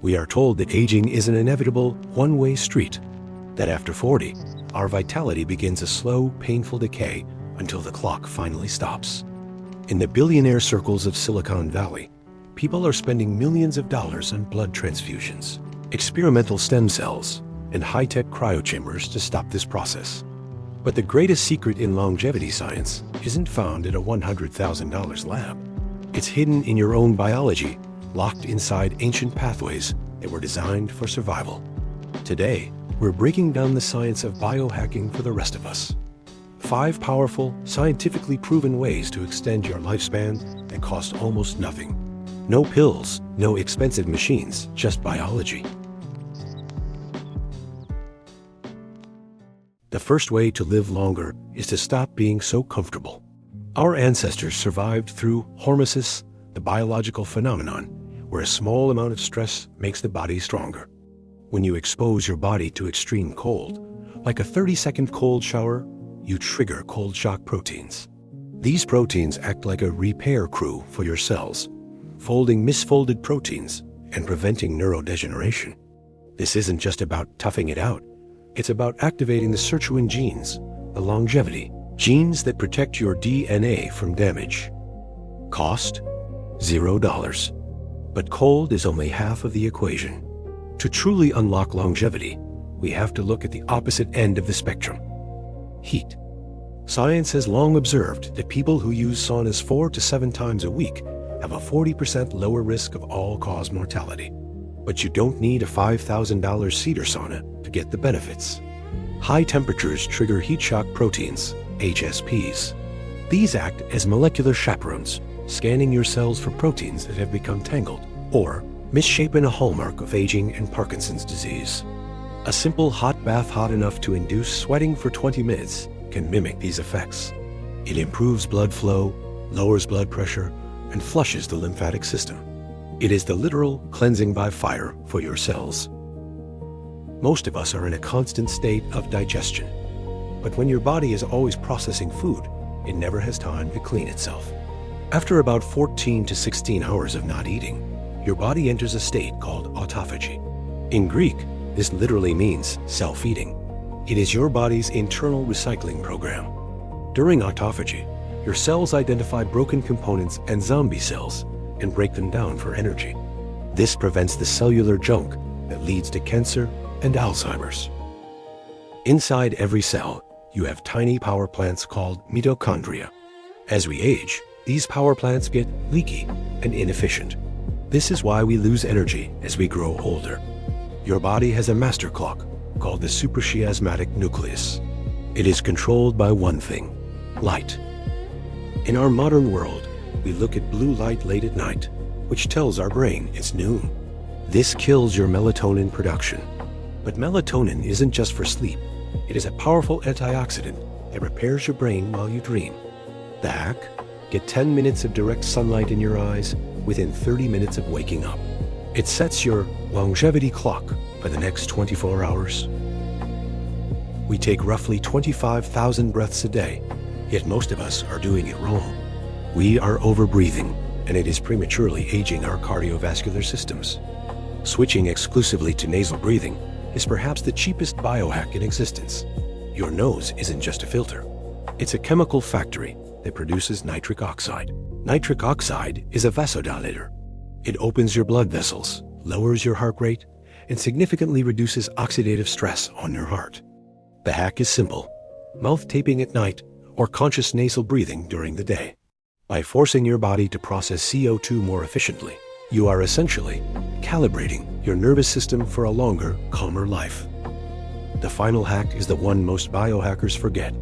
We are told that aging is an inevitable one-way street, that after 40, our vitality begins a slow, painful decay until the clock finally stops. In the billionaire circles of Silicon Valley, people are spending millions of dollars on blood transfusions, experimental stem cells, and high-tech cryochambers to stop this process. But the greatest secret in longevity science isn't found in a $100,000 lab. It's hidden in your own biology, locked inside ancient pathways that were designed for survival. Today, we're breaking down the science of biohacking for the rest of us. 5 powerful, scientifically proven ways to extend your lifespan that cost almost nothing. No pills, no expensive machines, just biology. The first way to live longer is to stop being so comfortable. Our ancestors survived through hormesis, the biological phenomenon, where a small amount of stress makes the body stronger. When you expose your body to extreme cold, like a 30-second cold shower, you trigger cold shock proteins. These proteins act like a repair crew for your cells, folding misfolded proteins and preventing neurodegeneration. This isn't just about toughing it out. It's about activating the sirtuin genes, the longevity genes that protect your DNA from damage. Cost? $0. But cold is only half of the equation. To truly unlock longevity, we have to look at the opposite end of the spectrum: heat. Science has long observed that people who use saunas 4 to 7 times a week have a 40% lower risk of all-cause mortality. But you don't need a $5,000 cedar sauna to get the benefits. High temperatures trigger heat shock proteins, HSPs. These act as molecular chaperones, scanning your cells for proteins that have become tangled or misshapen, a hallmark of aging and Parkinson's disease. A simple hot bath hot enough to induce sweating for 20 minutes can mimic these effects. It improves blood flow, lowers blood pressure, and flushes the lymphatic system. It is the literal cleansing by fire for your cells. Most of us are in a constant state of digestion, but when your body is always processing food, it never has time to clean itself. After about 14 to 16 hours of not eating, your body enters a state called autophagy. In Greek, this literally means self-eating. It is your body's internal recycling program. During autophagy, your cells identify broken components and zombie cells and break them down for energy. This prevents the cellular junk that leads to cancer and Alzheimer's. Inside every cell, you have tiny power plants called mitochondria. As we age, these power plants get leaky and inefficient. This is why we lose energy as we grow older. Your body has a master clock called the suprachiasmatic nucleus. It is controlled by one thing: light. In our modern world, we look at blue light late at night, which tells our brain it's noon. This kills your melatonin production. But melatonin isn't just for sleep. It is a powerful antioxidant that repairs your brain while you dream. The hack? Get 10 minutes of direct sunlight in your eyes within 30 minutes of waking up. It sets your longevity clock for the next 24 hours. We take roughly 25,000 breaths a day, yet most of us are doing it wrong. We are overbreathing, and it is prematurely aging our cardiovascular systems. Switching exclusively to nasal breathing is perhaps the cheapest biohack in existence. Your nose isn't just a filter. It's a chemical factory that produces nitric oxide. Nitric oxide is a vasodilator. It opens your blood vessels, lowers your heart rate, and significantly reduces oxidative stress on your heart. The hack is simple: mouth taping at night or conscious nasal breathing during the day. By forcing your body to process CO2 more efficiently, you are essentially calibrating your nervous system for a longer, calmer life. The final hack is the one most biohackers forget.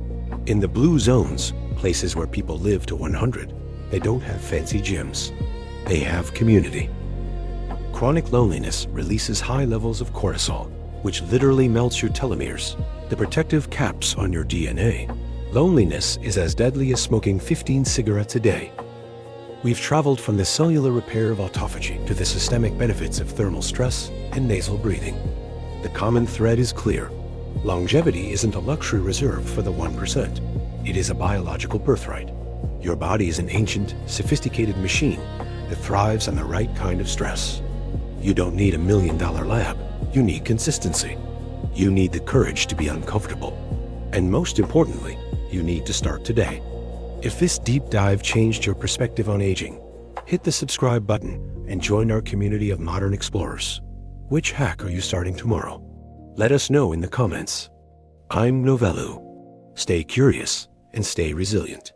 In the blue zones, places where people live to 100, they don't have fancy gyms. They have community. Chronic loneliness releases high levels of cortisol, which literally melts your telomeres, the protective caps on your DNA. Loneliness is as deadly as smoking 15 cigarettes a day. We've traveled from the cellular repair of autophagy to the systemic benefits of thermal stress and nasal breathing. The common thread is clear. Longevity isn't a luxury reserved for the 1%. It is a biological birthright. Your body is an ancient, sophisticated machine that thrives on the right kind of stress. You don't need $1 million lab. You need consistency. You need the courage to be uncomfortable. And most importantly, you need to start today. If this deep dive changed your perspective on aging, hit the subscribe button and join our community of modern explorers. Which hack are you starting tomorrow? Let us know in the comments. I'm Novelu. Stay curious and stay resilient.